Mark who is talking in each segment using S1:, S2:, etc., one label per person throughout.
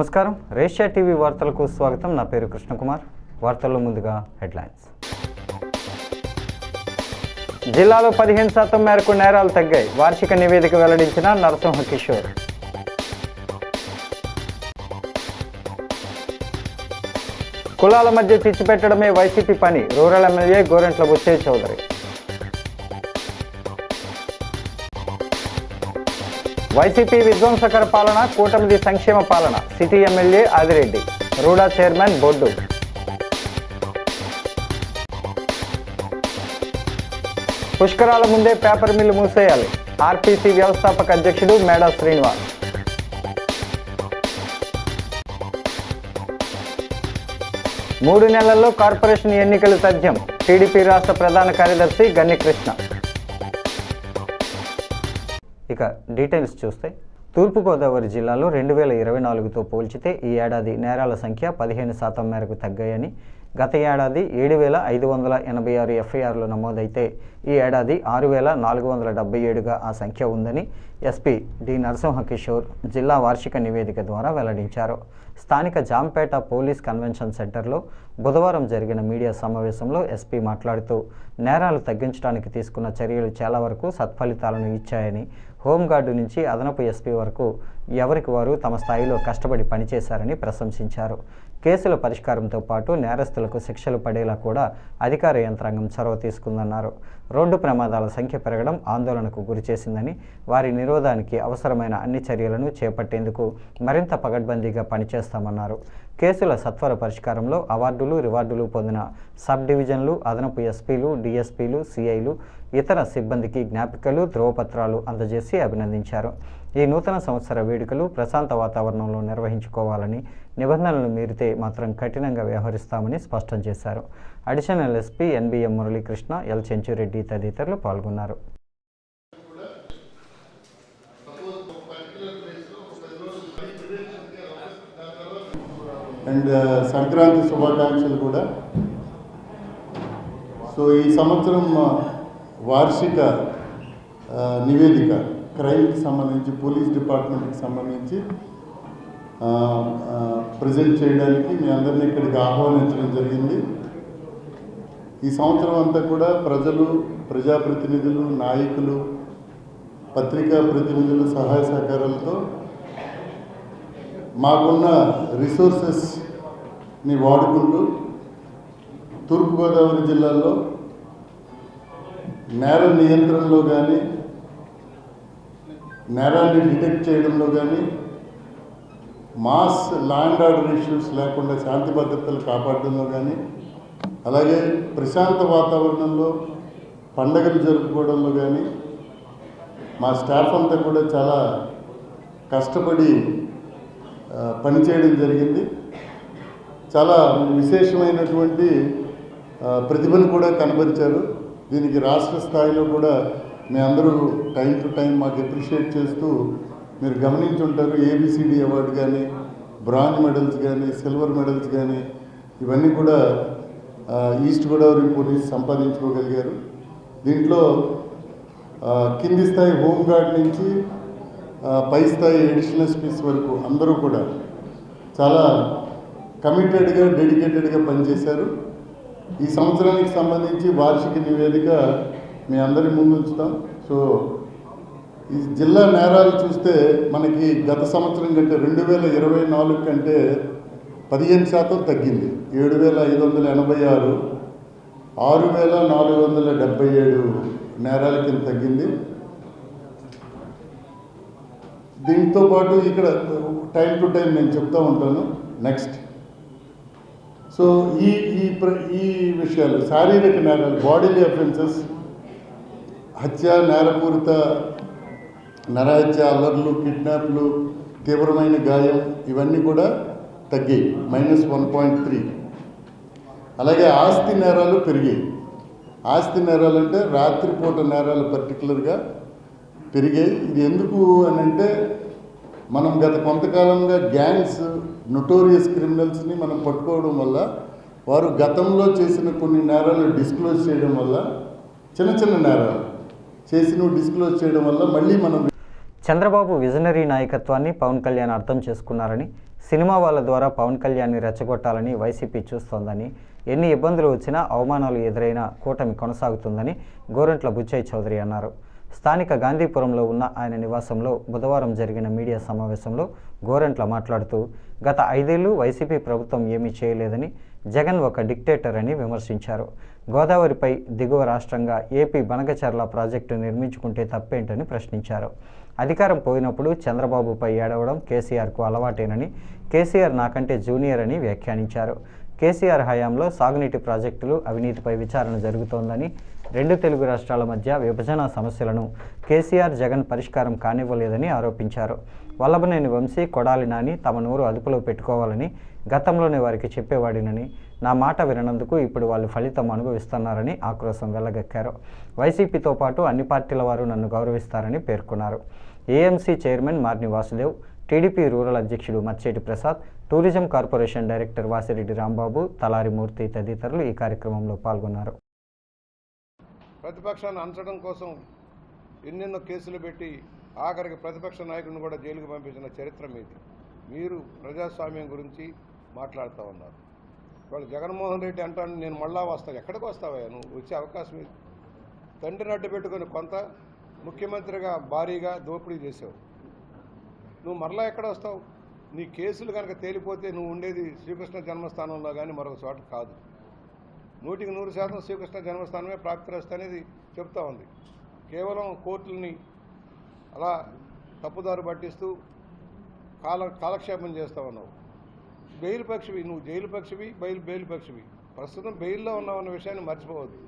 S1: నమస్కారం, రేషియా టీవీ వార్తలకు స్వాగతం. నా పేరు కృష్ణకుమార్. వార్తల్లో ముందుగా హెడ్లైన్స్. జిల్లాలో 15% మేరకు నేరాలు తగ్గాయి. వార్షిక నివేదిక వెల్లడించిన నరసింహ కిషోర్. కులాల మధ్య చిచ్చు పెట్టడమే వైసీపీ పని. Rural MLA Gorantla Butchaiah Chowdary. వైసీపీ విధ్వంసకర పాలన, కూటమిది సంక్షేమ పాలన. City MLA Adireddy. RUDA chairman Boddu. పుష్కరాల ముందే పేపర్ మిల్లు మూసేయాలి. ఆర్టీసీ వ్యవస్థాపక అధ్యక్షుడు మేడా శ్రీనివాస్. మూడు నెలల్లో కార్పొరేషన్ ఎన్నికలు తథ్యం. టీడీపీ రాష్ట్ర ప్రధాన కార్యదర్శి గన్ని కృష్ణ. ఇక డీటెయిల్స్ చూస్తే, తూర్పుగోదావరి జిల్లాలో 2024తో పోల్చితే ఈ ఏడాది నేరాల సంఖ్య 15% మేరకు తగ్గాయని, గత ఏడాది 7,586 ఎఫ్ఐఆర్లు నమోదైతే ఈ ఏడాది 6,477గా ఆ సంఖ్య ఉందని ఎస్పీ డి నరసింహ కిషోర్ జిల్లా వార్షిక నివేదిక ద్వారా వెల్లడించారు. స్థానిక జాంపేట పోలీస్ కన్వెన్షన్ సెంటర్లో బుధవారం జరిగిన మీడియా సమావేశంలో ఎస్పీ మాట్లాడుతూ, నేరాలు తగ్గించడానికి తీసుకున్న చర్యలు చాలా వరకు సత్ఫలితాలను ఇచ్చాయని, హోంగార్డు నుంచి అదనపు ఎస్పీ వరకు ఎవరికి వారు తమ స్థాయిలో కష్టపడి పనిచేశారని ప్రశంసించారు. కేసుల పరిష్కారంతో పాటు నేరస్తులకు శిక్షలు పడేలా కూడా అధికార యంత్రాంగం చొరవ తీసుకుందన్నారు. రోడ్డు ప్రమాదాల సంఖ్య పెరగడం ఆందోళనకు గురిచేసిందని, వారి నిరోధానికి అవసరమైన అన్ని చర్యలను చేపట్టేందుకు మరింత పగడ్బందీగా పనిచేస్తామన్నారు. కేసుల సత్వర పరిష్కారంలో అవార్డులు, రివార్డులు పొందిన సబ్ డివిజన్లు, అదనపు ఎస్పీలు, డిఎస్పీలు, సిఐలు, ఇతర సిబ్బందికి జ్ఞాపికలు, ధ్రువపత్రాలు అందజేసి అభినందించారు. ఈ నూతన సంవత్సర వేడుకలు ప్రశాంత వాతావరణంలో నిర్వహించుకోవాలని, నిబంధనలు మీరితే మాత్రం కఠినంగా వ్యవహరిస్తామని స్పష్టం చేశారు. Additional SP NBM Muralikrishna, L Chenchu Reddy తదితరులు పాల్గొన్నారు.
S2: అండ్ సంక్రాంతి శుభాకాంక్షలు కూడా. సో ఈ సంవత్సరం వార్షిక నివేదిక క్రైమ్కి సంబంధించి, పోలీస్ డిపార్ట్మెంట్కి సంబంధించి ప్రజెంట్ చేయడానికి మీ అందరినీ ఇక్కడికి ఆహ్వానించడం జరిగింది. ఈ సంవత్సరం అంతా కూడా ప్రజలు, ప్రజాప్రతినిధులు, నాయకులు, పత్రికా ప్రతినిధుల సహాయ సహకారాలతో మాకున్న రిసోర్సెస్ని వాడుకుంటూ తూర్పుగోదావరి జిల్లాలో నేర నియంత్రణలో కానీ, నేరాన్ని డిటెక్ట్ చేయడంలో కానీ, mass law and order issues లేకుండా శాంతి భద్రతలు కాపాడడంలో కానీ, అలాగే ప్రశాంత వాతావరణంలో పండగలు జరుపుకోవడంలో కానీ మా స్టాఫ్ అంతా కూడా చాలా కష్టపడి పనిచేయడం జరిగింది. చాలా విశేషమైనటువంటి ప్రతిభను కూడా కనబరిచారు. దీనికి రాష్ట్ర స్థాయిలో కూడా మీ అందరూ టైం టు టైం మాకు అప్రిషియేట్ చేస్తూ మీరు గమనించుంటారు. ఏబిసిడి అవార్డు కానీ, బ్రాంజ్ మెడల్స్ కానీ, సిల్వర్ మెడల్స్ కానీ ఇవన్నీ కూడా ఈస్ట్ గోదావరి పోలీస్ సంపాదించుకోగలిగారు. దీంట్లో కింది స్థాయి హోంగార్డ్ నుంచి పై స్థాయి అడిషనల్ ఎస్పీస్ వరకు అందరూ కూడా చాలా కమిటెడ్గా, డెడికేటెడ్గా పనిచేశారు. ఈ సంవత్సరానికి సంబంధించి వార్షిక నివేదిక మీ అందరి ముందు ఉంచుతాం. సో ఈ జిల్లా నేరాలు చూస్తే మనకి గత సంవత్సరం కంటే 2024 కంటే 15% తగ్గింది. 7,586, 6,477 నేరాల కింద తగ్గింది. దీంతో పాటు ఇక్కడ టైం టు టైం నేను చెప్తూ ఉంటాను. నెక్స్ట్, సో ఈ విషయాలు శారీరక నేరాలు, బాడీలీ అఫెన్సెస్, హత్య, నేరపూరిత నరహత్య, అల్లర్లు, కిడ్నాప్లు, తీవ్రమైన గాయం ఇవన్నీ కూడా తగ్గాయి, -1.3. అలాగే ఆస్తి నేరాలు పెరిగాయి. ఆస్తి నేరాలు అంటే రాత్రిపూట నేరాలు పర్టికులర్గా పెరిగాయి. ఇది ఎందుకు అని అంటే, మనం గత కొంతకాలంగా గ్యాంగ్స్, నొటోరియస్ క్రిమినల్స్ని మనం పట్టుకోవడం వల్ల, వారు గతంలో చేసిన కొన్ని నేరాలు డిస్క్లోజ్ చేయడం వల్ల, చిన్న చిన్న నేరాలు చేసి డిస్క్లోజ్ చేయడం వల్ల మళ్ళీ మనం
S1: చంద్రబాబు విజనరీ నాయకత్వాన్ని పవన్ కళ్యాణ్ అర్థం చేసుకున్నారని, సినిమా వాళ్ళ ద్వారా పవన్ కళ్యాణ్ని రెచ్చగొట్టాలని వైసీపీ చూస్తోందని, ఎన్ని ఇబ్బందులు వచ్చినా అవమానాలు ఎదురైనా కూటమి కొనసాగుతుందని గోరంట్ల బుచ్చయ్య చౌదరి అన్నారు. స్థానిక గాంధీపురంలో ఉన్న ఆయన నివాసంలో బుధవారం జరిగిన మీడియా సమావేశంలో గోరంట్ల మాట్లాడుతూ, గత 5 ఏళ్లు వైసీపీ ప్రభుత్వం ఏమీ చేయలేదని, జగన్ ఒక డిక్టేటర్ అని విమర్శించారు. గోదావరిపై దిగువ రాష్ట్రంగా ఏపీ బనకచర్ల ప్రాజెక్టు నిర్మించుకుంటే తప్పేంటని ప్రశ్నించారు. అధికారం పోయినప్పుడు చంద్రబాబుపై ఏడవడం కేసీఆర్కు అలవాటేనని, కేసీఆర్ నాకంటే జూనియర్ అని వ్యాఖ్యానించారు. కేసీఆర్ హయాంలో సాగునీటి ప్రాజెక్టులు అవినీతిపై విచారణ జరుగుతోందని, 2 తెలుగు రాష్ట్రాల మధ్య విభజన సమస్యలను కేసీఆర్ జగన్ పరిష్కారం కానివ్వలేదని ఆరోపించారు. వల్లభనేని వంశీ, కొడాలి నాని తమ నోరు అదుపులో పెట్టుకోవాలని గతంలోనే వారికి చెప్పేవాడినని, నా మాట విననందుకు ఇప్పుడు వాళ్ళు ఫలితం అనుభవిస్తున్నారని ఆక్రోశం వెళ్లగక్కారు. వైసీపీతో పాటు అన్ని పార్టీల వారు నన్ను గౌరవిస్తారని పేర్కొన్నారు. AMC chairman Marni Vasudev, TDP rural అధ్యక్షుడు Macheti Prasad, tourism corporation director Vasireddy Rambabu, Talari Murthy తదితరులు ఈ కార్యక్రమంలో పాల్గొన్నారు.
S3: ప్రతిపక్షాన్ని అంచడం కోసం ఎన్నెన్నో కేసులు పెట్టి ఆఖరికి ప్రతిపక్ష నాయకుడిని కూడా జైలుకు పంపించిన చరిత్ర మీది. మీరు ప్రజాస్వామ్యం గురించి మాట్లాడుతూ ఉన్నారు. వాళ్ళు జగన్మోహన్ రెడ్డి అంటాను, నేను మళ్ళా వస్తాను. ఎక్కడికి వస్తావా? నువ్వు వచ్చే అవకాశం ఇది. తండ్రిని అడ్డు పెట్టుకుని కొంత ముఖ్యమంత్రిగా భారీగా దోపిడీ చేసావు. నువ్వు మరలా ఎక్కడ వస్తావు? నీ కేసులు కనుక తేలిపోతే నువ్వు ఉండేది శ్రీకృష్ణ జన్మస్థానంలో కానీ మరొక చోట కాదు. 100% శ్రీకృష్ణ జన్మస్థానమే ప్రాప్తిరస్తు అనేది చెప్తా ఉంది. కేవలం కోర్టులని అలా తప్పుదారు పట్టిస్తూ కాలక్షేపం చేస్తూ ఉన్నావు. బెయిల్ పక్షివి, నువ్వు జైలు పక్షివి, బెయిల్ పక్షివి. ప్రస్తుతం బెయిల్లో ఉన్నావన్న విషయాన్ని మర్చిపోవద్దు.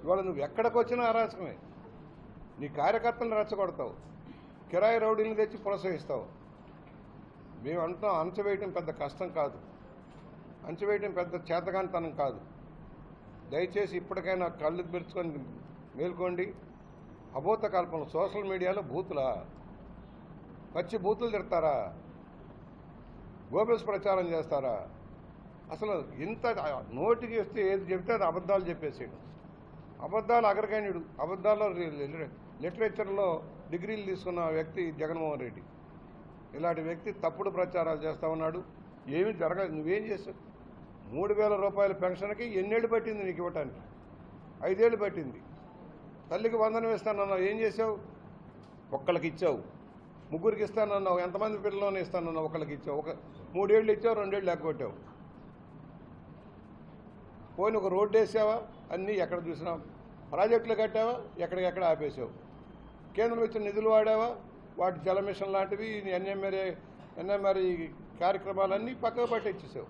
S3: ఇవాళ నువ్వు ఎక్కడికి వచ్చినా అరాచకమే. నీ కార్యకర్తలను రెచ్చగొడతావు, కిరాయి రౌడీలను తెచ్చి ప్రోత్సహిస్తావు. మేము అంటాం, అంచవేయటం పెద్ద కష్టం కాదు, అంచవేయటం పెద్ద చేతగానితనం కాదు. దయచేసి ఇప్పటికైనా కళ్ళు తెరుచుకొని మేల్కోండి. అబోధ కల్పనలు సోషల్ మీడియాలో బూతులా, పచ్చి బూతులు తిడతారా, గోబెల్స్ ప్రచారం చేస్తారా? అసలు ఇంత నోటికి వస్తే ఏది చెప్తే అది అబద్ధాలు చెప్పేసాడు. అబద్ధాలు అగ్రగణ్యుడు. అబద్ధాల్లో లిటరేచర్లో డిగ్రీలు తీసుకున్న వ్యక్తి జగన్మోహన్ రెడ్డి. ఇలాంటి వ్యక్తి తప్పుడు ప్రచారాలు చేస్తూ ఉన్నాడు. ఏమీ జరగదు. నువ్వేం చేసావు? 3,000 రూపాయల పెన్షన్కి ఎన్నేళ్ళు పట్టింది నీకు ఇవ్వటానికి? 5 ఏళ్ళు పట్టింది. తల్లికి వందనం ఇస్తానన్నావు, ఏం చేసావు? ఒక్కళ్ళకి ఇచ్చావు. ముగ్గురికి ఇస్తానన్నావు, ఎంతమంది పిల్లల్లోనే ఇస్తానన్నావు? ఒకళ్ళకి ఇచ్చావు. 3 ఏళ్ళు ఇచ్చావు, 2 ఏళ్ళు లేకపోయావు. పోయిన ఒక రోడ్డు వేసావా? అన్నీ ఎక్కడ చూసినా. ప్రాజెక్టులు కట్టావా? ఎక్కడికెక్కడ ఆపేసావు. కేంద్రం ఇచ్చిన నిధులు వాడావా? వాటి జల మిషన్ లాంటివి, ఎన్ఎంఆర్ఈ కార్యక్రమాలన్నీ పక్కకు పట్టించేసావు.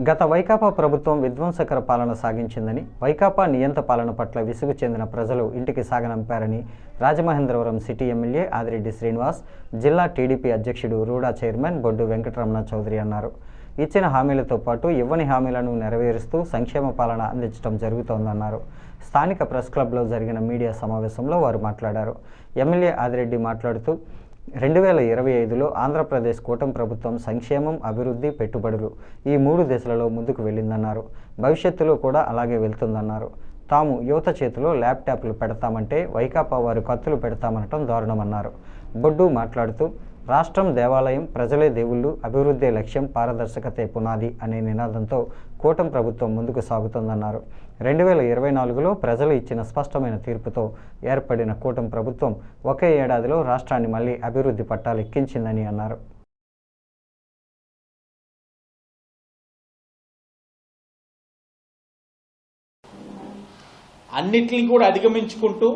S1: గత వైకాపా ప్రభుత్వం విధ్వంసకర పాలన సాగించిందని, వైకాపా నియంత పాలన పట్ల విసుగు చెందిన ప్రజలు ఇంటికి సాగనంపారని రాజమహేంద్రవరం సిటీ ఎమ్మెల్యే ఆదిరెడ్డి శ్రీనివాస్, జిల్లా టీడీపీ అధ్యక్షుడు రూడా చైర్మన్ బొడ్డు వెంకటరమణ చౌదరి అన్నారు. ఇచ్చిన హామీలతో పాటు ఇవ్వని హామీలను నెరవేరుస్తూ సంక్షేమ పాలన అందించడం జరుగుతోందన్నారు. స్థానిక ప్రెస్ క్లబ్లో జరిగిన మీడియా సమావేశంలో వారు మాట్లాడారు. ఎమ్మెల్యే ఆదిరెడ్డి మాట్లాడుతూ 2025లో ఆంధ్రప్రదేశ్ కూటమి ప్రభుత్వం సంక్షేమం, అభివృద్ధి, పెట్టుబడులు ఈ 3 దశలలో ముందుకు వెళ్ళిందన్నారు. భవిష్యత్తులో కూడా అలాగే వెళ్తుందన్నారు. తాము యువత చేతిలో ల్యాప్టాప్లు పెడతామంటే వైకాపా వారు కత్తులు పెడతామనటం దారుణమన్నారు. బొడ్డు మాట్లాడుతూ రాష్ట్రం దేవాలయం, ప్రజలే దేవుళ్ళు, అభివృద్ధి లక్ష్యం, పారదర్శకతే పునాది అనే నినాదంతో కూటమి ప్రభుత్వం ముందుకు సాగుతోందన్నారు. 2024లో ప్రజలు ఇచ్చిన స్పష్టమైన తీర్పుతో ఏర్పడిన కూటమి ప్రభుత్వం ఒకే ఏడాదిలో రాష్ట్రాన్ని మళ్లీ అభివృద్ధి పట్టాలు ఎక్కించిందని అన్నారు.
S4: అన్నిటిని కూడా అధిగమించుకుంటూ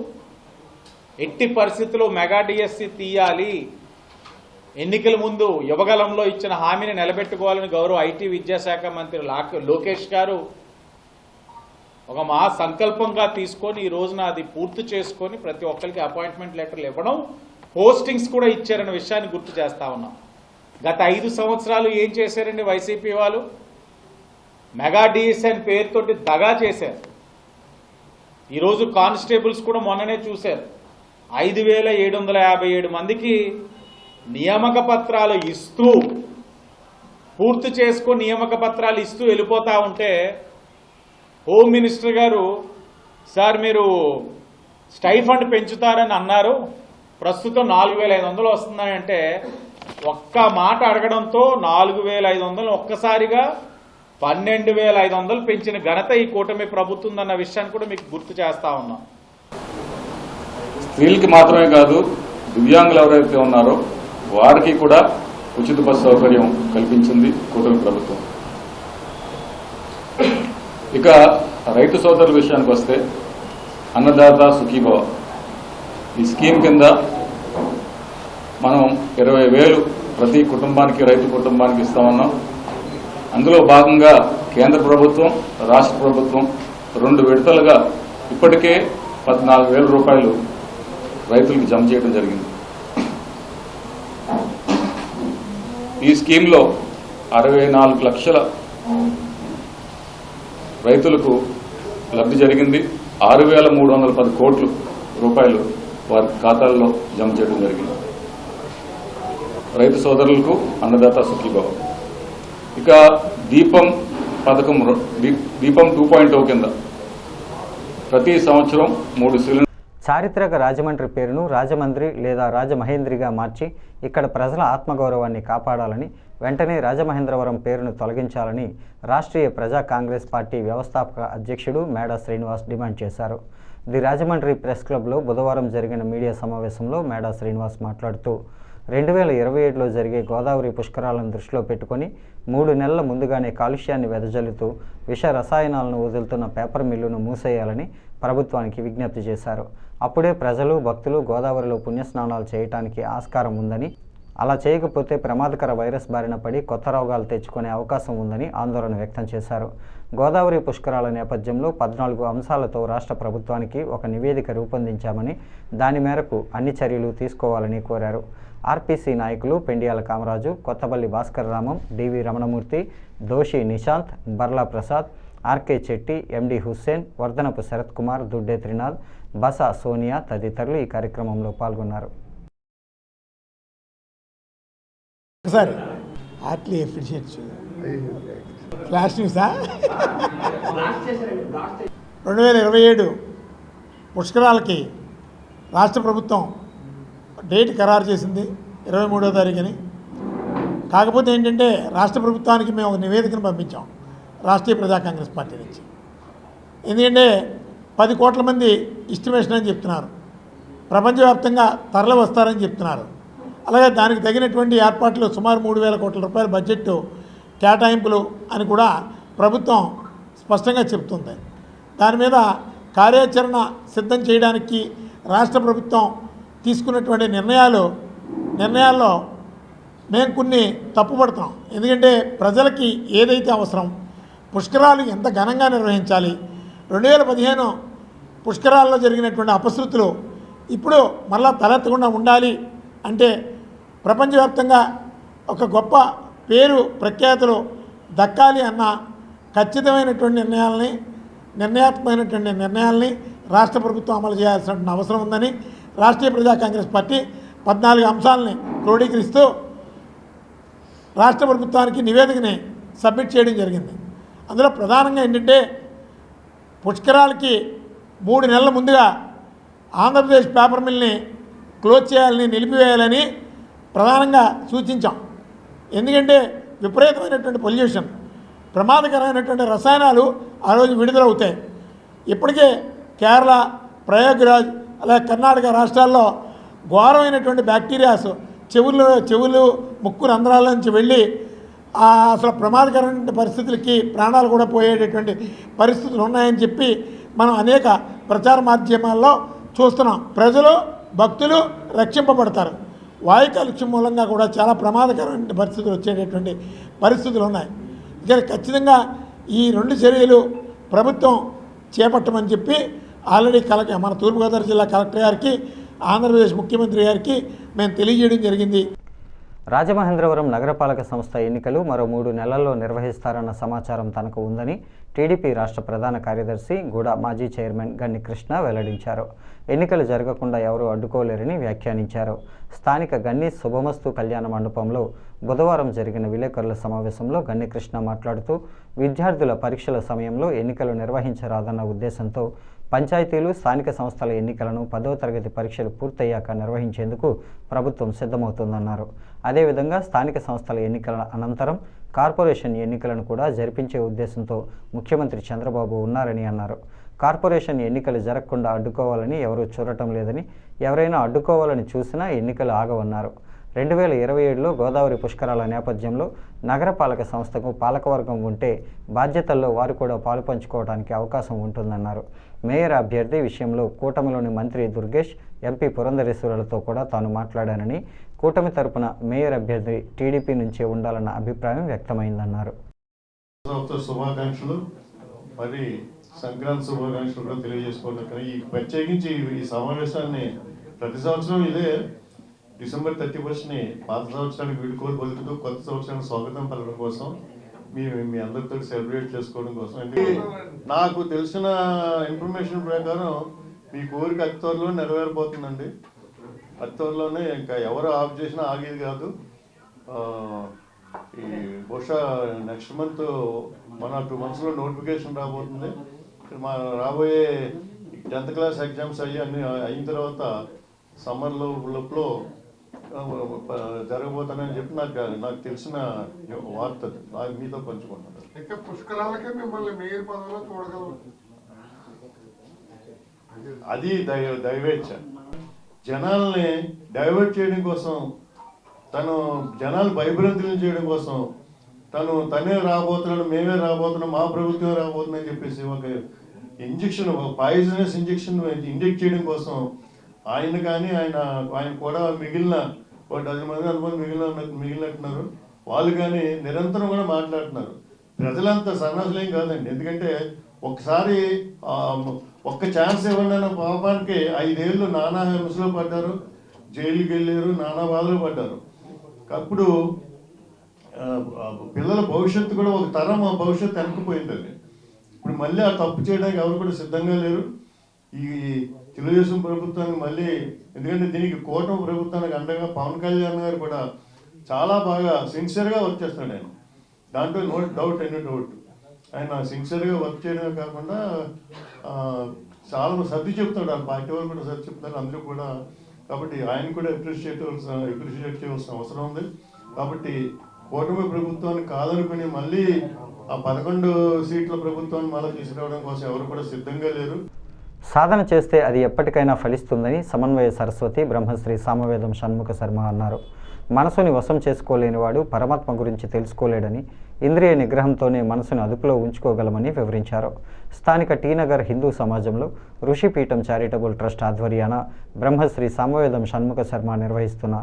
S4: ఎట్టి పరిస్థితుల్లో మెగా డిఎస్సి తీయాలి, ఎన్నికల ముందు యువగలంలో ఇచ్చిన హామీని నిలబెట్టుకోవాలని గౌరవ ఐటీ విద్యాశాఖ మంత్రి లోకేష్ గారు ఒక మహా సంకల్పంగా తీసుకొని ఈ రోజున అది పూర్తి చేసుకొని ప్రతి ఒక్కరికి అపాయింట్మెంట్ లెటర్లు ఇవ్వడం, పోస్టింగ్స్ కూడా ఇచ్చారన్న విషయాన్ని గుర్తు చేస్తా ఉన్నాం. గత 5 సంవత్సరాలు ఏం చేశారండి వైసీపీ వాళ్ళు? మెగా డిఎస్సి అని పేరుతోటి దగా చేశారు. ఈరోజు కానిస్టేబుల్స్ కూడా మొన్ననే చూశారు, 5,757 మందికి నియామక పత్రాలు ఇస్తూ పూర్తి చేసుకొని నియామక పత్రాలు ఇస్తూ వెళ్ళిపోతా ఉంటే హోమ్ మినిస్టర్ గారు, సార్ మీరు స్టైఫండ్ పెంచుతారని అన్నారు, ప్రస్తుతం 4,500 వస్తున్నాయంటే ఒక్క మాట అడగడంతో 4,500 ఒక్కసారిగా 12,500 పెంచిన ఘనత ఈ కూటమి ప్రభుత్వం అన్న విషయాన్ని కూడా మీకు గుర్తు చేస్తా ఉన్నాం.
S5: స్త్రీలకి మాత్రమే కాదు, దివ్యాంగులు ఎవరైతే ఉన్నారో వారికి కూడా ఉచిత బస్సు సౌకర్యం కల్పించింది కూటమి ప్రభుత్వం. ఇక రైతు సోదరుల విషయానికి వస్తే అన్నదాత సుఖీభవ ఈ స్కీమ్ కింద మనం 20,000 ప్రతి కుటుంబానికి, రైతు కుటుంబానికి ఇస్తామన్నాం. అందులో భాగంగా కేంద్ర ప్రభుత్వం, రాష్ట్ర ప్రభుత్వం 2 విడతలుగా ఇప్పటికే 14,000 రూపాయలు రైతులకు జమ చేయడం జరిగింది. ఈ స్కీమ్లో 64 లక్షల రైతులకు లబ్ధి జరిగింది. 6,310 కోట్ల రూపాయలు వారి ఖాతాల్లో జమ చేయడం జరిగింది. రైతు సోదరులకు అన్నదాత సుఖీభవ. ఇక దీపం పథకం, దీపం 2.0 కింద ప్రతి సంవత్సరం 3 సిలిండర్.
S1: చారిత్రక రాజమండ్రి పేరును రాజమండ్రి లేదా రాజమహేంద్రిగా మార్చి ఇక్కడ ప్రజల ఆత్మగౌరవాన్ని కాపాడాలని, వెంటనే రాజమహేంద్రవరం పేరును తొలగించాలని రాష్ట్రీయ ప్రజా కాంగ్రెస్ పార్టీ వ్యవస్థాపక అధ్యక్షుడు మేడా శ్రీనివాస్ డిమాండ్ చేశారు. ది రాజమండ్రి ప్రెస్ క్లబ్లో బుధవారం జరిగిన మీడియా సమావేశంలో మేడా శ్రీనివాస్ మాట్లాడుతూ 2027లో జరిగే గోదావరి పుష్కరాలను దృష్టిలో పెట్టుకొని 3 నెలల ముందుగానే కాలుష్యాన్ని వెదజల్లుతూ విష రసాయనాలను వదులుతున్న పేపర్ మిల్లును మూసేయాలని ప్రభుత్వానికి విజ్ఞప్తి చేశారు. అప్పుడే ప్రజలు, భక్తులు గోదావరిలో పుణ్యస్నానాలు చేయడానికి ఆస్కారం ఉందని, అలా చేయకపోతే ప్రమాదకర వైరస్ బారిన పడి కొత్త రోగాలు తెచ్చుకునే అవకాశం ఉందని ఆందోళన వ్యక్తం చేశారు. గోదావరి పుష్కరాల నేపథ్యంలో 14 అంశాలతో రాష్ట్ర ప్రభుత్వానికి ఒక నివేదిక రూపొందించామని, దాని మేరకు అన్ని చర్యలు తీసుకోవాలని కోరారు. ఆర్పీసీ నాయకులు పెండియాల కామరాజు, కొత్తపల్లి భాస్కర్ రామం, డివి రమణమూర్తి, దోషి నిశాంత్, బర్లా ప్రసాద్, ఆర్కే చెట్టి, ఎండి హుస్సేన్, వర్ధనపు శరత్ కుమార్, దుడ్డే త్రినాథ్, బస సోనియా తదితరులు ఈ కార్యక్రమంలో పాల్గొన్నారు.
S6: సార్ హార్ట్లీ ఎఫిషియెంట్స్ ఫ్లాష్ న్యూసా 2027 పుష్కరాలకి రాష్ట్ర ప్రభుత్వం డేట్ ఖరారు చేసింది 23వ తారీఖుని. కాకపోతే ఏంటంటే రాష్ట్ర ప్రభుత్వానికి మేము ఒక నివేదికను పంపించాం రాష్ట్రీయ ప్రజా కాంగ్రెస్ పార్టీ నుంచి. ఎందుకంటే 10 కోట్ల మంది ఎస్టిమేషన్ అని చెప్తున్నారు, ప్రపంచవ్యాప్తంగా తరలి వస్తారని చెప్తున్నారు. అలాగే దానికి తగినటువంటి ఏర్పాట్లు సుమారు 3,000 కోట్ల రూపాయల బడ్జెట్ కేటాయింపులు అని కూడా ప్రభుత్వం స్పష్టంగా చెప్తుంది. దాని మీద కార్యాచరణ సిద్ధం చేయడానికి రాష్ట్ర ప్రభుత్వం తీసుకున్నటువంటి నిర్ణయాల్లో మేము కొన్ని తప్పుపడుతున్నాం. ఎందుకంటే ప్రజలకి ఏదైతే అవసరం, పుష్కరాలు ఎంత ఘనంగా నిర్వహించాలి, 2015 పుష్కరాల్లో జరిగినటువంటి అపశృతులు ఇప్పుడు మళ్ళా తలెత్తకుండా ఉండాలి అంటే ప్రపంచవ్యాప్తంగా ఒక గొప్ప పేరు ప్రఖ్యాతులు దక్కాలి అన్న ఖచ్చితమైనటువంటి నిర్ణయాత్మకమైనటువంటి నిర్ణయాల్ని రాష్ట్ర ప్రభుత్వం అమలు చేయాల్సినటువంటి అవసరం ఉందని రాష్ట్రీయ ప్రజా కాంగ్రెస్ పార్టీ 14 అంశాలని క్రోడీకరిస్తూ రాష్ట్ర ప్రభుత్వానికి నివేదికని సబ్మిట్ చేయడం జరిగింది. అందులో ప్రధానంగా ఏంటంటే పుష్కరాలకి 3 నెలల ముందుగా ఆంధ్రప్రదేశ్ పేపర్ మిల్ని క్లోజ్ చేయాలని, నిలిపివేయాలని ప్రధానంగా సూచించాం. ఎందుకంటే విపరీతమైనటువంటి పొల్యూషన్, ప్రమాదకరమైనటువంటి రసాయనాలు ఆ రోజు విడుదలవుతాయి. ఇప్పటికే కేరళ, ప్రయాగ్రాజ్ అలాగే కర్ణాటక రాష్ట్రాల్లో ఘోరమైనటువంటి బ్యాక్టీరియాస్ చెవులు ముక్కు రంధ్రాల నుంచి వెళ్ళి అసలు ప్రమాదకరమైన పరిస్థితులకి ప్రాణాలు కూడా పోయేటటువంటి పరిస్థితులు ఉన్నాయని చెప్పి మనం అనేక ప్రచార మాధ్యమాల్లో చూస్తున్నాం. ప్రజలు, భక్తులు రక్షింపబడతారు. వాయు కాలుష్యం మూలంగా కూడా చాలా ప్రమాదకరమైన పరిస్థితులు వచ్చేటటువంటి పరిస్థితులు ఉన్నాయి. ఇక ఖచ్చితంగా ఈ 2 చర్యలు ప్రభుత్వం చేపట్టమని చెప్పి ఆల్రెడీ మన తూర్పుగోదావరి జిల్లా కలెక్టర్ గారికి, ఆంధ్రప్రదేశ్ ముఖ్యమంత్రి గారికి మేము తెలియజేయడం జరిగింది.
S1: రాజమహేంద్రవరం నగరపాలక సంస్థ ఎన్నికలు మరో 3 నెలల్లో నిర్వహిస్తారన్న సమాచారం తనకు ఉందని టీడీపీ రాష్ట్ర ప్రధాన కార్యదర్శి గూడ మాజీ చైర్మన్ గన్ని కృష్ణ వెల్లడించారు. ఎన్నికలు జరగకుండా ఎవరూ అడ్డుకోలేరని వ్యాఖ్యానించారు. స్థానిక గన్ని శుభమస్తు కళ్యాణ మండపంలో బుధవారం జరిగిన విలేకరుల సమావేశంలో గన్ని కృష్ణ మాట్లాడుతూ విద్యార్థుల పరీక్షల సమయంలో ఎన్నికలు నిర్వహించరాదన్న ఉద్దేశంతో పంచాయతీలు స్థానిక సంస్థల ఎన్నికలను 10వ తరగతి పరీక్షలు పూర్తయ్యాక నిర్వహించేందుకు ప్రభుత్వం సిద్ధమవుతోందన్నారు. అదేవిధంగా స్థానిక సంస్థల ఎన్నికల అనంతరం కార్పొరేషన్ ఎన్నికలను కూడా జరిపించే ఉద్దేశంతో ముఖ్యమంత్రి చంద్రబాబు ఉన్నారని అన్నారు. కార్పొరేషన్ ఎన్నికలు జరగకుండా అడ్డుకోవాలని ఎవరూ చూడటం లేదని, ఎవరైనా అడ్డుకోవాలని చూసినా ఎన్నికలు ఆగవన్నారు. 2027లో గోదావరి పుష్కరాల నేపథ్యంలో నగరపాలక సంస్థకు పాలకవర్గం ఉంటే బాధ్యతల్లో వారు కూడా పాలు పంచుకోవడానికి అవకాశం ఉంటుందన్నారు. మేయర్ అభ్యర్థి విషయంలో కూటమిలోని మంత్రి దుర్గేష్, ఎంపీ పురంధరేశ్వరులతో కూడా తాను మాట్లాడానని, కూటమి తరపున మేయర్ అభ్యర్థి టీడీపీ నుంచే ఉండాలన్న అభిప్రాయం వ్యక్తమైందన్నారు.
S2: శుభాకాంక్షలు, మరి సంక్రాంతి శుభాకాంక్షలు కూడా తెలియజేసుకోవడం. ఈ ప్రత్యేకించి ఈ సమావేశాన్ని ప్రతి సంవత్సరం ఇదే డిసెంబర్ 31ని పాత సంవత్సరానికి వీడుకోలు పలుకుతూ కొత్త సంవత్సరానికి స్వాగతం పలకడం కోసం మీ అందరితో సెలబ్రేట్ చేసుకోవడం కోసం. అంటే నాకు తెలిసిన ఇన్ఫర్మేషన్ ప్రకారం మీ కోరిక అతి త్వరలో నెరవేరిపోతుందండి. అతి త్వరలోనే ఇంకా ఎవరు ఆఫ్ చేసినా ఆగేది కాదు. ఈ బహుశా నెక్స్ట్ మంత్ 1 or 2 monthsలో నోటిఫికేషన్ రాబోతుంది. మా రాబోయే 10th క్లాస్ ఎగ్జామ్స్ అన్నీ అయిన తర్వాత సమ్మర్ లోపల జరగబోతానని చెప్పి నాకు తెలిసిన వార్త మీతో పంచుకుంటున్నాను.
S7: ఇంకా పుష్కరాలకే మిమ్మల్ని మేయర్ పదవిలో చూడగలరు.
S2: అది దైవేచ్ఛ. జనాల్ని డైవర్ట్ చేయడం కోసం, జనాలు భయభ్రాంతులను చేయడం కోసం తనే రాబోతున్నాడు, మేమే రాబోతున్నాం, మా ప్రభుత్వం రాబోతుందని చెప్పేసి ఒక ఇంజెక్షన్, ఒక పాయిజనస్ ఇంజెక్షన్ ఇంజెక్ట్ చేయడం కోసం ఆయన కానీ ఆయన కూడా మిగిలిన 10 మంది 100 మంది మిగిలినట్టున్నారు. వాళ్ళు కానీ నిరంతరం కూడా మాట్లాడుతున్నారు. ప్రజలంతా సన్నాసులేం కాదండి. ఎందుకంటే ఒకసారి ఒక్క ఛాన్స్ ఇవ్వండి అన్న పాపానికి 5 ఏళ్ళు నానా హింసలో పడ్డారు, జైలుకి వెళ్ళారు, నానా బాధలు పడ్డారు. అప్పుడు పిల్లల భవిష్యత్తు కూడా ఒక తరం భవిష్యత్తు వెనక్కిపోయిందండి. ఇప్పుడు మళ్ళీ ఆ తప్పు చేయడానికి ఎవరు కూడా సిద్ధంగా లేరు. ఈ తెలుగుదేశం ప్రభుత్వానికి మళ్ళీ, ఎందుకంటే దీనికి కూటమి ప్రభుత్వానికి అండగా పవన్ కళ్యాణ్ గారు కూడా చాలా బాగా సిన్సియర్గా వర్క్ చేస్తున్నాడు. ఆయన దాంట్లో ఎనీ డౌట్. ఆయన సిన్సియర్గా వర్క్ చేయడమే కాకుండా చాలా సర్ది చెప్తాడు. ఆ పార్టీ వాళ్ళు కూడా సర్ది చెప్తారు అందరూ కూడా. కాబట్టి ఆయన కూడా అప్రిషియేట్ చేయవలసిన అవసరం ఉంది. కాబట్టి కూటమి ప్రభుత్వాన్ని కాదనుకుని మళ్ళీ ఆ 11 సీట్ల ప్రభుత్వాన్ని మళ్ళీ తీసుకురావడం కోసం ఎవరు కూడా సిద్ధంగా లేరు.
S1: సాధన చేస్తే అది ఎప్పటికైనా ఫలిస్తుందని సమన్వయ సరస్వతి బ్రహ్మశ్రీ సామవేదం షణ్ముఖ శర్మ అన్నారు. మనసుని వశం చేసుకోలేనివాడు పరమాత్మ గురించి తెలుసుకోలేడని, ఇంద్రియ నిగ్రహంతోనే మనసుని అదుపులో ఉంచుకోగలమని వివరించారు. స్థానిక టీనగర్ హిందూ సమాజంలో ఋషిపీఠం చారిటబుల్ ట్రస్ట్ ఆధ్వర్యాన బ్రహ్మశ్రీ సామవేదం షణ్ముఖ శర్మ నిర్వహిస్తున్న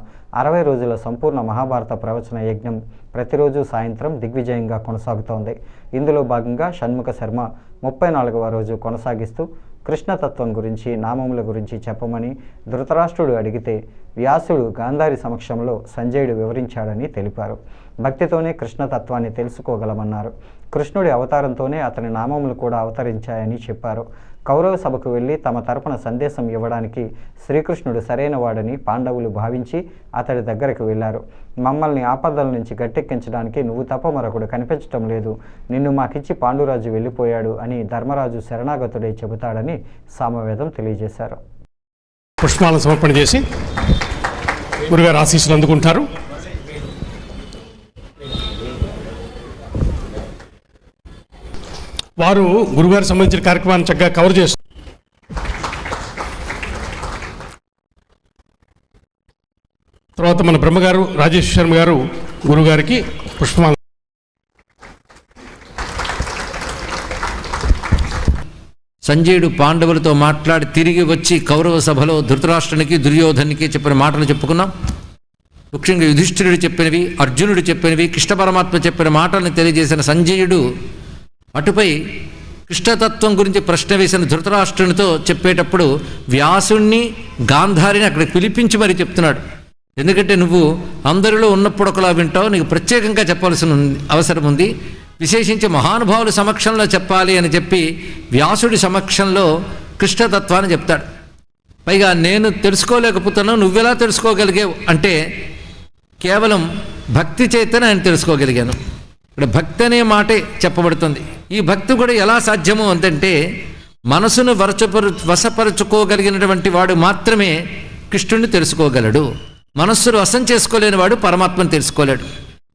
S1: 60 రోజుల సంపూర్ణ మహాభారత ప్రవచన యజ్ఞం ప్రతిరోజు సాయంత్రం దిగ్విజయంగా కొనసాగుతోంది. ఇందులో భాగంగా షణ్ముఖ శర్మ 34వ రోజు కొనసాగిస్తూ కృష్ణతత్వం గురించి, నామముల గురించి చెప్పమని ధృతరాష్ట్రుడు అడిగితే వ్యాసుడు గాంధారి సమక్షంలో సంజయుడు వివరించాడని తెలిపారు. భక్తితోనే కృష్ణతత్వాన్ని తెలుసుకోగలమన్నారు. కృష్ణుడి అవతారంతోనే అతని నామములు కూడా అవతరించాయని చెప్పారు. కౌరవ సభకు వెళ్ళి తమ తరపున సందేశం ఇవ్వడానికి శ్రీకృష్ణుడు సరైన వాడని పాండవులు భావించి అతడి దగ్గరకు వెళ్ళారు. మమ్మల్ని ఆపదల నుంచి గట్టెక్కించడానికి నువ్వు తప్ప మరొకడు కనిపించటం లేదు, నిన్ను మాకిచ్చి పాండురాజు వెళ్ళిపోయాడు అని ధర్మరాజు శరణాగతుడై చెబుతాడని సామవేదం తెలియజేశారు.
S8: పుష్పాలను సమర్పణ చేసి గురుగారు ఆశీస్సులు అందుకుంటారు. వారు గురుగారికి సంబంధించిన కార్యక్రమాన్ని చక్కగా కవర్ చేస్తారు. తర్వాత మన బ్రహ్మగారు రాజేష్ శర్మ గారు గురుగారికి పుష్పమాల.
S9: సంజయుడు పాండవులతో మాట్లాడి తిరిగి వచ్చి కౌరవ సభలో ధృతరాష్ట్రునికి దుర్యోధనికి చెప్పిన మాటలు చెప్పుకున్నాం. ముఖ్యంగా యుధిష్ఠిరుడు చెప్పినవి, అర్జునుడు చెప్పినవి, కృష్ణ పరమాత్మ చెప్పిన మాటలను తెలియజేసిన సంజయుడు అటుపై కృష్ణతత్వం గురించి ప్రశ్న వేసిన ధృతరాష్ట్రునితో చెప్పేటప్పుడు వ్యాసుణ్ణి గాంధారిని అక్కడికి పిలిపించి మరీ చెప్తున్నాడు. ఎందుకంటే నువ్వు అందరిలో ఉన్నప్పుడు ఒకలా వింటావు, నీకు ప్రత్యేకంగా చెప్పాల్సిన అవసరం ఉంది, విశేషించి మహానుభావుల సమక్షంలో చెప్పాలి అని చెప్పి వ్యాసుడి సమక్షంలో కృష్ణతత్వాన్ని చెప్తాడు. పైగా నేను తెలుసుకోలేకపోతున్నాను, నువ్వెలా తెలుసుకోగలిగావు అంటే కేవలం భక్తి చేతనే ఆయన తెలుసుకోగలిగాను. ఇక్కడ భక్తి అనే మాటే చెప్పబడుతుంది. ఈ భక్తి కూడా ఎలా సాధ్యము అంటే మనసును వశపరుచుకోగలిగినటువంటి వాడు మాత్రమే కృష్ణుడిని తెలుసుకోగలడు. మనస్సును వశం చేసుకోలేని వాడు పరమాత్మను తెలుసుకోలేడు.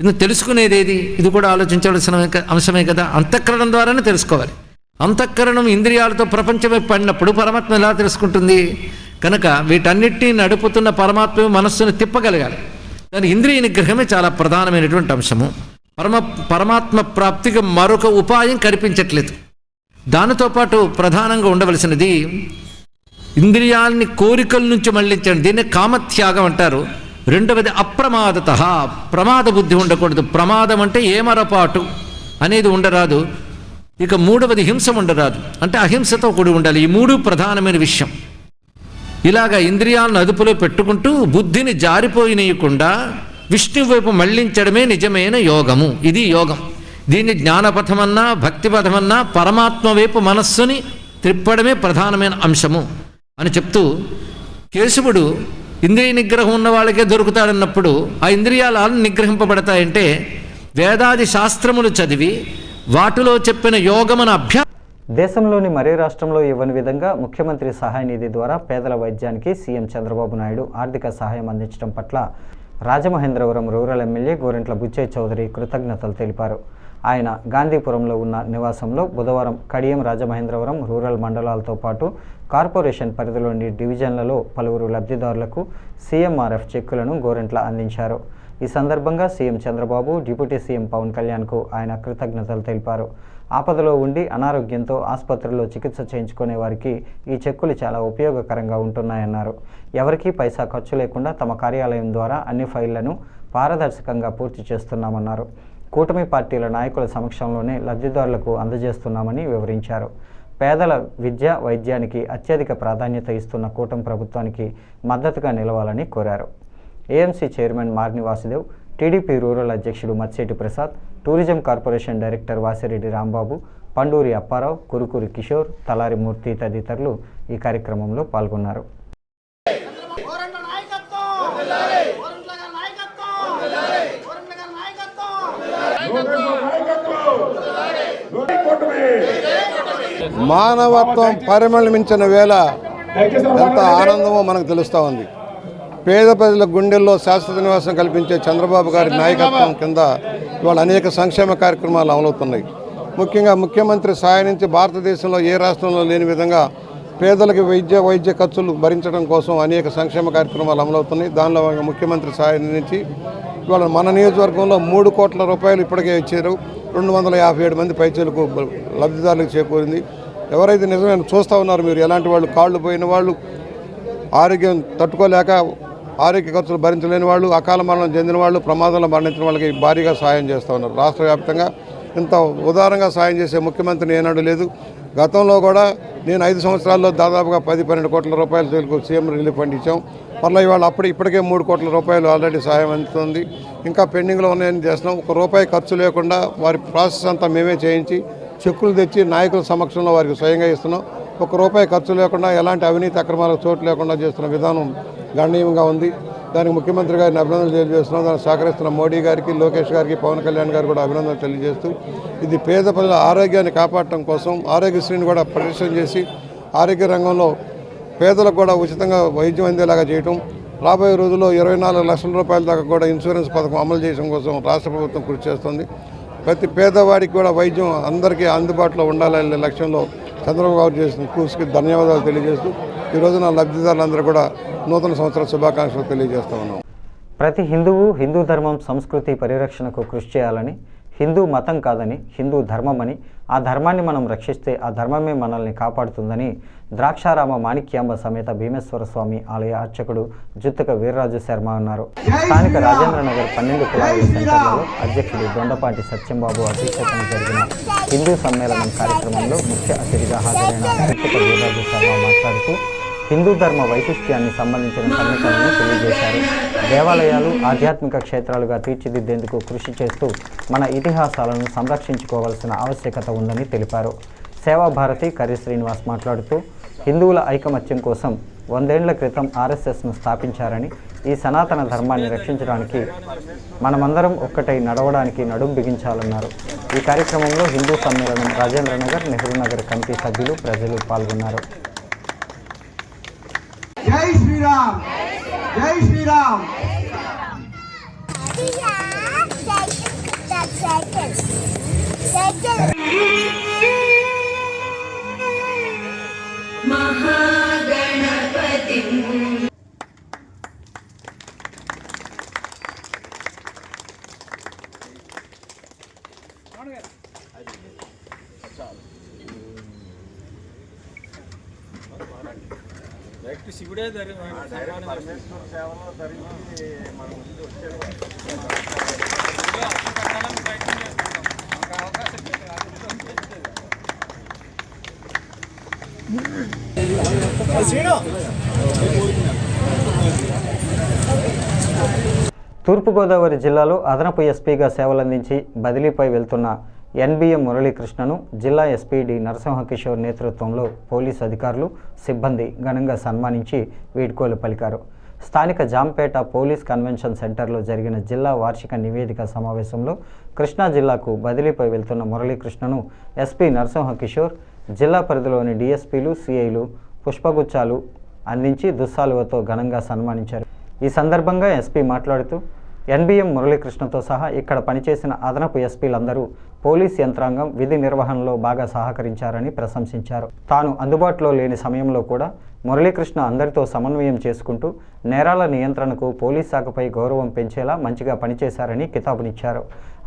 S9: ఇది తెలుసుకునేది ఏది? ఇది కూడా ఆలోచించవలసిన అంశమే కదా. అంతఃకరణం ద్వారానే తెలుసుకోవాలి. అంతఃకరణం ఇంద్రియాలతో ప్రపంచమే పడినప్పుడు పరమాత్మ ఎలా తెలుసుకుంటుంది? కనుక వీటన్నిటినీ నడుపుతున్న పరమాత్మ మనస్సును తిప్పగలగాలి. దాని ఇంద్రియ నిగ్రహమే చాలా ప్రధానమైనటువంటి అంశము. పరమాత్మ ప్రాప్తికి మరొక ఉపాయం కనిపించట్లేదు. దానితో పాటు ప్రధానంగా ఉండవలసినది ఇంద్రియాలని కోరికల నుంచి మళ్లించండి. దీన్ని కామత్యాగం అంటారు. రెండవది అప్రమాదత, ప్రమాద బుద్ధి ఉండకూడదు. ప్రమాదం అంటే ఏమరపాటు అనేది ఉండరాదు. ఇక మూడవది హింస ఉండరాదు, అంటే అహింసతో కూడి ఉండాలి. ఈ మూడు ప్రధానమైన విషయం. ఇలాగా ఇంద్రియాలను అదుపులో పెట్టుకుంటూ బుద్ధిని జారిపోయినయకుండా విష్ణు వైపు మళ్లించడమే నిజమైన యోగము. ఇది యోగం. దీన్ని జ్ఞానపథమన్నా భక్తిపథమన్నా పరమాత్మ వైపు మనస్సుని త్రిప్పడమే ప్రధానమైన అంశము అని చెప్తూ, కేశవుడు ఇంద్రియ నిగ్రహం ఉన్న వాళ్ళకే దొరుకుతాడన్నప్పుడు ఆ ఇంద్రియాలు నిగ్రహింపబడతాయంటే వేదాది శాస్త్రములు చదివి వాటిలో చెప్పిన యోగమును
S1: దేశంలోని మరే రాష్ట్రంలో ఇవ్వని విధంగా ముఖ్యమంత్రి సహాయ నిధి ద్వారా పేదల వైద్యానికి సీఎం చంద్రబాబు నాయుడు ఆర్థిక సహాయం అందించడం పట్ల రాజమహేంద్రవరం రూరల్ ఎమ్మెల్యే గోరెంట్ల బుచ్చయ్య చౌదరి కృతజ్ఞతలు తెలిపారు. ఆయన గాంధీపురంలో ఉన్న నివాసంలో బుధవారం కడియం రాజమహేంద్రవరం రూరల్ మండలాలతో పాటు కార్పొరేషన్ పరిధిలోని డివిజన్లలో పలువురు లబ్ధిదారులకు సీఎంఆర్ఎఫ్ చెక్కులను గోరెంట్ల అందించారు. ఈ సందర్భంగా CM Chandrababu, deputy CM Pawan కళ్యాణ్కు ఆయన కృతజ్ఞతలు తెలిపారు. ఆపదలో ఉండి అనారోగ్యంతో ఆసుపత్రిలో చికిత్స చేయించుకునే వారికి ఈ చెక్కులు చాలా ఉపయోగకరంగా ఉంటున్నాయన్నారు. ఎవరికీ పైసా ఖర్చు లేకుండా తమ కార్యాలయం ద్వారా అన్ని ఫైళ్లను పారదర్శకంగా పూర్తి చేస్తున్నామన్నారు. కూటమి పార్టీల నాయకుల సమక్షంలోనే లబ్ధిదారులకు అందజేస్తున్నామని వివరించారు. పేదల విద్య, వైద్యానికి అత్యధిక ప్రాధాన్యత ఇస్తున్న కూటమి ప్రభుత్వానికి మద్దతుగా నిలవాలని కోరారు. AMC chairman Marni Vasudev, TDP rural అధ్యక్షుడు Matseti Prasad, tourism corporation director Vasireddy Rambabu, Panduri Apparao, Kurukuri Kishore, Talari Murthy తదితరులు ఈ కార్యక్రమంలో పాల్గొన్నారు.
S3: మానవత్వం పరిమళించిన వేళ ఎంత ఆనందమో మనకు తెలుస్తూ ఉంది. పేద ప్రజల గుండెల్లో శాశ్వత నివాసం కల్పించే చంద్రబాబు గారి నాయకత్వం కింద ఇవాళ అనేక సంక్షేమ కార్యక్రమాలు అమలవుతున్నాయి. ముఖ్యంగా ముఖ్యమంత్రి సాయం నుంచి భారతదేశంలో ఏ రాష్ట్రంలో లేని విధంగా పేదలకు వైద్య ఖర్చులు భరించడం కోసం అనేక సంక్షేమ కార్యక్రమాలు అమలవుతున్నాయి. దానిలో ముఖ్యమంత్రి సాయం నుంచి ఇవాళ మన నియోజకవర్గంలో 3 కోట్ల రూపాయలు ఇప్పటికే ఇచ్చారు. 257 మంది పైచలకు లబ్ధిదారులకు చేకూరింది. ఎవరైతే నిజమైన చూస్తూ ఉన్నారు మీరు, ఎలాంటి వాళ్ళు, కాళ్ళు పోయిన వాళ్ళు, ఆరోగ్యం తట్టుకోలేక ఆరోగ్య ఖర్చులు భరించలేని వాళ్ళు, అకాల మరణం చెందిన వాళ్ళు, ప్రమాదంలో మరణించిన వాళ్ళకి భారీగా సాయం చేస్తూ ఉన్నారు. రాష్ట్ర వ్యాప్తంగా ఇంత ఉదారంగా సాయం చేసే ముఖ్యమంత్రిని ఏనాడు లేదు. గతంలో కూడా నేను 5 సంవత్సరాల్లో దాదాపుగా 10-12 కోట్ల రూపాయలు సీఎం రిలీఫ్ ఫండ్ ఇచ్చాం. మళ్ళీ ఇవాళ ఇప్పటికే 3 కోట్ల రూపాయలు ఆల్రెడీ సాయం అందుతుంది. ఇంకా పెండింగ్లో ఉన్నాయని చేస్తున్నాం. 1 రూపాయి ఖర్చు లేకుండా వారి ప్రాసెస్ అంతా మేమే చేయించి చెక్కులు తెచ్చి నాయకుల సమక్షంలో వారికి స్వయంగా ఇస్తున్నాం. 1 రూపాయి ఖర్చు లేకుండా ఎలాంటి అవినీతి అక్రమాలకు చోటు లేకుండా చేస్తున్న విధానం గణనీయంగా ఉంది. దానికి ముఖ్యమంత్రి గారిని అభినందనలు తెలియజేస్తున్నాం. దానికి సహకరిస్తున్న మోడీ గారికి, లోకేష్ గారికి, పవన్ కళ్యాణ్ గారికి కూడా అభినందనలు తెలియజేస్తూ, ఇది పేద ప్రజల ఆరోగ్యాన్ని కాపాడటం కోసం ఆరోగ్యశ్రీని కూడా పరిరక్షణ చేసి ఆరోగ్య రంగంలో పేదలకు కూడా ఉచితంగా వైద్యం అందేలాగా చేయటం, రాబోయే రోజుల్లో 24 లక్షల రూపాయల దాకా కూడా ఇన్సూరెన్స్ పథకం అమలు చేయడం కోసం రాష్ట్ర ప్రభుత్వం కృషి చేస్తుంది. ప్రతి పేదవాడికి కూడా వైద్యం అందరికీ అందుబాటులో ఉండాలనే లక్ష్యంలో చంద్రబాబు గారు చేసిన కృషికి ధన్యవాదాలు తెలియజేస్తూ ఈ రోజున లబ్ధిదారులందరూ కూడా నూతన సంవత్సర శుభాకాంక్షలు తెలియజేస్తా ఉన్నాం.
S1: ప్రతి హిందువు హిందూ ధర్మం, సంస్కృతి పరిరక్షణకు కృషి చేయాలని, హిందూ మతం కాదని హిందూ ధర్మమని, ఆ ధర్మాన్ని మనం రక్షిస్తే ఆ ధర్మమే మనల్ని కాపాడుతుందని ద్రాక్షారామ మాణిక్యాంబ సమేత భీమేశ్వర స్వామి ఆలయ అర్చకుడు జుత్తక వీర్రాజు శర్మ అన్నారు. స్థానిక రాజేంద్రనగర్ 12 కులాయిల సెంటర్లో అధ్యక్షుడు దొండపాటి సత్యంబాబు అధ్యక్షతన జరిగిన హిందూ సమ్మేళనం కార్యక్రమంలో ముఖ్య అతిథిగా హాజరైన జుత్తక వీర్రాజు శర్మ మాట్లాడుతూ హిందూ ధర్మ వైశిష్ట్యాన్ని సంబంధించిన సంఘటనలను తెలియజేశారు. దేవాలయాలు ఆధ్యాత్మిక క్షేత్రాలుగా తీర్చిదిద్దేందుకు కృషి చేస్తూ మన ఇతిహాసాలను సంరక్షించుకోవాల్సిన ఆవశ్యకత ఉందని తెలిపారు. సేవాభారతి కర్రి శ్రీనివాస్ మాట్లాడుతూ హిందువుల ఐకమత్యం కోసం 100 ఏళ్ల క్రితం ఆర్ఎస్ఎస్ను స్థాపించారని, ఈ సనాతన ధర్మాన్ని రక్షించడానికి మనమందరం ఒక్కటై నడవడానికి నడుం బిగించాలన్నారు. ఈ కార్యక్రమంలో హిందూ సమ్మేళనం రాజేంద్రనగర్, నెహ్రూ నగర్ కమిటీ సభ్యులు, ప్రజలు పాల్గొన్నారు.
S10: జై శ్రీరామ్, జై శ్రీరామ్.
S11: మహాగణపతి శివుడే పరమేశ్వర సేవలో ధరించి మన ముందు వచ్చారు.
S1: తూర్పుగోదావరి జిల్లాలో అదనపు ఎస్పీగా సేవలందించి బదిలీపై వెళ్తున్న ఎన్బిఎం మురళీకృష్ణను జిల్లా ఎస్పీ డి నరసింహకిషోర్ నేతృత్వంలో పోలీసు అధికారులు, సిబ్బంది ఘనంగా సన్మానించి వీడ్కోలు పలికారు. స్థానిక జాంపేట పోలీస్ కన్వెన్షన్ సెంటర్లో జరిగిన జిల్లా వార్షిక నివేదిక సమావేశంలో కృష్ణా జిల్లాకు బదిలీపై వెళ్తున్న మురళీకృష్ణను ఎస్పీ నరసింహకిషోర్, జిల్లా పరిధిలోని డిఎస్పీలు, సిఐలు పుష్పగుచ్చాలు అందించి దుస్సాలువతో ఘనంగా సన్మానించారు. ఈ సందర్భంగా ఎస్పీ మాట్లాడుతూ ఎన్బిఎం మురళీకృష్ణతో సహా ఇక్కడ పనిచేసిన అదనపు ఎస్పీలందరూ పోలీస్ యంత్రాంగం విధి నిర్వహణలో బాగా సహకరించారని ప్రశంసించారు. తాను అందుబాటులో లేని సమయంలో కూడా మురళీకృష్ణ అందరితో సమన్వయం చేసుకుంటూ నేరాల నియంత్రణకు పోలీస్ శాఖపై గౌరవం పెంచేలా మంచిగా పనిచేశారని కితాబునిచ్చారు.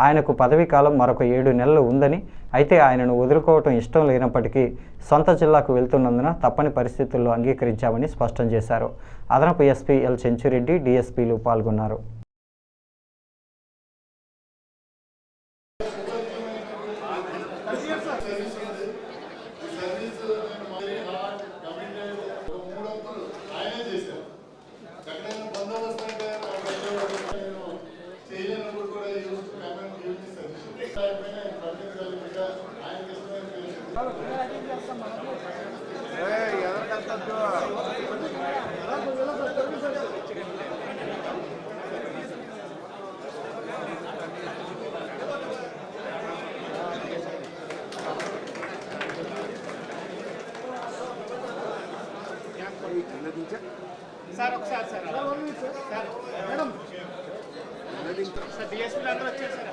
S1: ఆయనకు పదవీ కాలం మరొక 7 నెలలు ఉందని, అయితే ఆయనను వదులుకోవటం ఇష్టం లేనప్పటికీ సొంత జిల్లాకు వెళ్తున్నందున తప్పని పరిస్థితుల్లో అంగీకరించామని స్పష్టం చేశారు. అదనపు ఎస్పీ ఎల్ చెంచురెడ్డి, డిఎస్పీలు పాల్గొన్నారు.
S12: సార్ ఒకసారి సార్ మేడం సార్ డిఎస్పీలు అందరూ వచ్చారు సార్.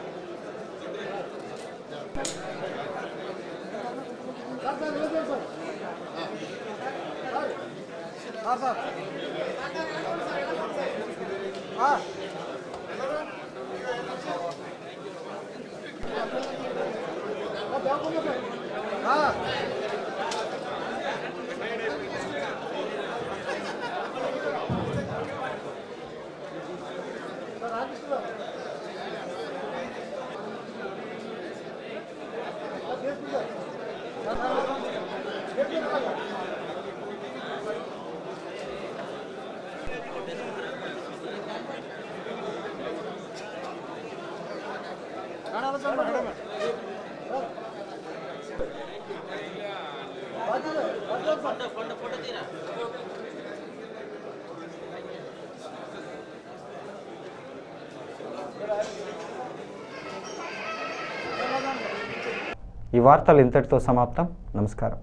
S12: ఈ వార్తలు ఇంతటితో సమాప్తం. నమస్కారం.